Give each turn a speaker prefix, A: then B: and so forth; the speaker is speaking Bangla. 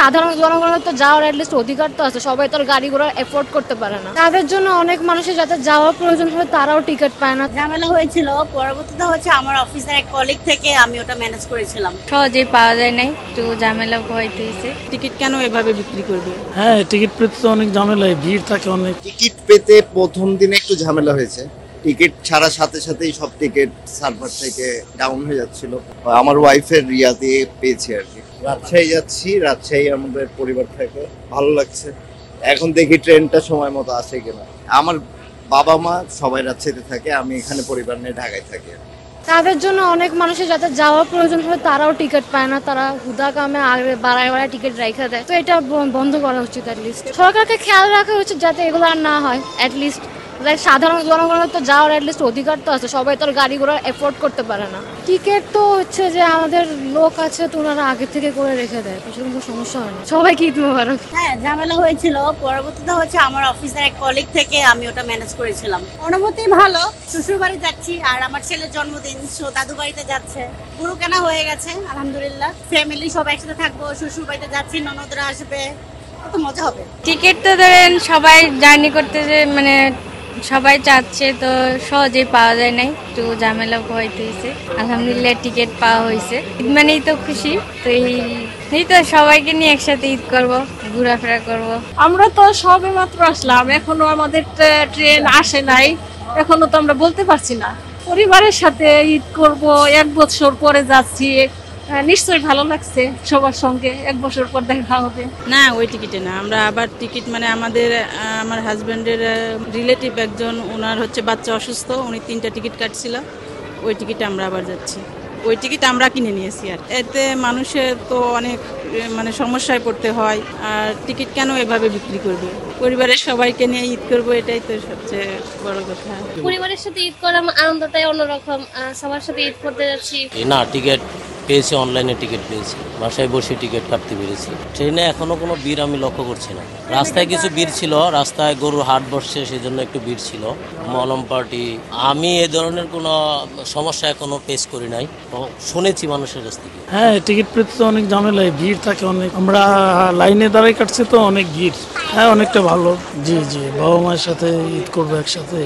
A: সাধারণ জনগণের তো যাওয়ার অ্যাটলিস্ট অধিকার তো আছে, সবাই তো গাড়ি ঘোড়া এফোর্ড করতে পারে না। তাদের জন্য অনেক মানুষের যাতে যাওয়ার প্রয়োজন হয় তারাও টিকিট পায় না।
B: ঝামেলা হয়েছিল, পরবর্তীতে হচ্ছে আমার অফিসের এক কলিগ থেকে আমি ওটা ম্যানেজ করেছিলাম।
C: সহজেই পাওয়া যায় নাই, একটু ঝামেলা হইতেছে।
D: টিকিট কেন এভাবে বিক্রি করবে?
E: হ্যাঁ, টিকিট পেতে তো অনেক ঝামেলায়, ভিড় থাকে অনেক।
F: টিকিট পেতে প্রথম দিনে একটু ঝামেলা হয়েছে। টিকিট ছাড়ার সাথে সাথেই সব টিকিট সার্ভার থেকে ডাউন হয়ে যাচ্ছিল। আমার ওয়াইফের রিয়া দিয়ে পেয়েছি আর কি। রাজশাহী যাচ্ছি, রাজশাহী আমাদের পরিবার থেকে, ভালো লাগছে। এখন দেখি ট্রেনটা সময় মতো আসে কিনা। আমার বাবা মা সবাই রাজশাহীতে থাকে, আমি এখানে পরিবার নিয়ে ঢাকায় থাকি।
A: তাদের জন্য অনেক মানুষের যাতে যাওয়ার প্রয়োজন হয় তারাও টিকিট পায় না, তারা হুদা কামে আগে বাড়ায় টিকিট রেখে দেয়। তো এটা বন্ধ করা উচিত। অ্যাটলিস্ট সরকারকে খেয়াল রাখা উচিত যাতে এগুলো আর না হয়। অ্যাটলিস্ট সাধারণ জনগণের তো যাওয়ার অ্যাটলিস্ট অধিকার তো আছে, সবাই তো গাড়ি ঘোড়া এফোর্ড করতে পারে না। টিকিট তো হচ্ছে যে আমাদের লোক আছে তো ওনারা আগে থেকে করে রেখে দেয়, সেরকম কোনো সমস্যা হয় না। সবাইকে ঈদ মোবারক।
B: হ্যাঁ, ঝামেলা হয়েছিল, পরবর্তীতে হচ্ছে আমার অফিসের এক কলিগ থেকে আমি ওটা ম্যানেজ করেছিলাম। অনুভূতি ভালো। শ্বশুর বাড়ি যাচ্ছি আর আমার ছেলের জন্মদিন, সো দাদু বাড়িতে যাচ্ছে। পুরো কেনা হয়ে গেছে আলহামদুলিল্লাহ। ফ্যামিলি সব একসাথে থাকবো, শ্বশুর বাড়িতে যাচ্ছি, ননদরা আসবে, কত মজা হবে।
C: টিকিট তো ধরেন সবাই জার্নি করতে যে মানে সবাই চাচ্ছে, তো সহজেই পাওয়া যায় নাই, একটু ঝামেলা হইতেছে। আলহামদুলিল্লাহ টিকিট পাওয়া হয়েছে, ঈদ মানেই তো খুশি। তো এই তো সবাইকে নিয়ে একসাথে ঈদ করব, ঘোরাফেরা করব।
D: আমরা তো সবে মাত্র আসলাম, এখনো আমাদের ট্রেন আসে নাই, এখনো তো আমরা বলতে পারছি না। পরিবারের সাথে ঈদ করব, 1 বছর পরে যাচ্ছি, নিশ্চয়ই ভালো লাগছে। সবার সঙ্গে 1 বছর পর দেখা হবে।
G: না, ওই টিকিটে না, আমরা আবার টিকিট মানে আমার হাজব্যান্ডের রিলেটিভ একজন, ওনার হচ্ছে বাচ্চা অসুস্থ, উনি 3টা টিকিট কাটছিল, ওই টিকিটে আমরা আবার যাচ্ছি। ওই টিকিট আমরা কিনে নিয়েছি। আর এতে মানুষের তো অনেক মানে সমস্যায় পড়তে হয়। আর টিকিট কেন এভাবে বিক্রি করবে? পরিবারের সবাইকে নিয়ে ঈদ করব, এটাই তো সবচেয়ে বড় কথা।
H: পরিবারের সাথে ঈদ করার আনন্দটাই অন্যরকম। সবার সাথে ঈদ করতে যাচ্ছি।
I: না, টিকিট পেয়েছি, অনলাইনে টিকিট পেয়েছি, বাসায় বসে টিকিট কাটতে পেরেছি। ট্রেনে এখনো কোনো ভিড় আমি লক্ষ্য করছি না। রাস্তায় কিছু ভিড় ছিল, রাস্তায় গরুর হাট বসছে, সেই জন্য একটু ভিড় ছিল। মলম পার্টি, আমি এ ধরনের কোনো সমস্যা এখনো ফেস করি নাই, শুনেছি মানুষের কাছ থেকে।
E: হ্যাঁ, টিকিট পেতে তো অনেক ঝামেলায়, ভিড় থাকে অনেক। আমরা লাইনে দাঁড়াই কাটছি তো অনেক ভিড়। হ্যাঁ, অনেকটা ভালো। জি জি, বাবা মায়ের সাথে ঈদ করবো একসাথে।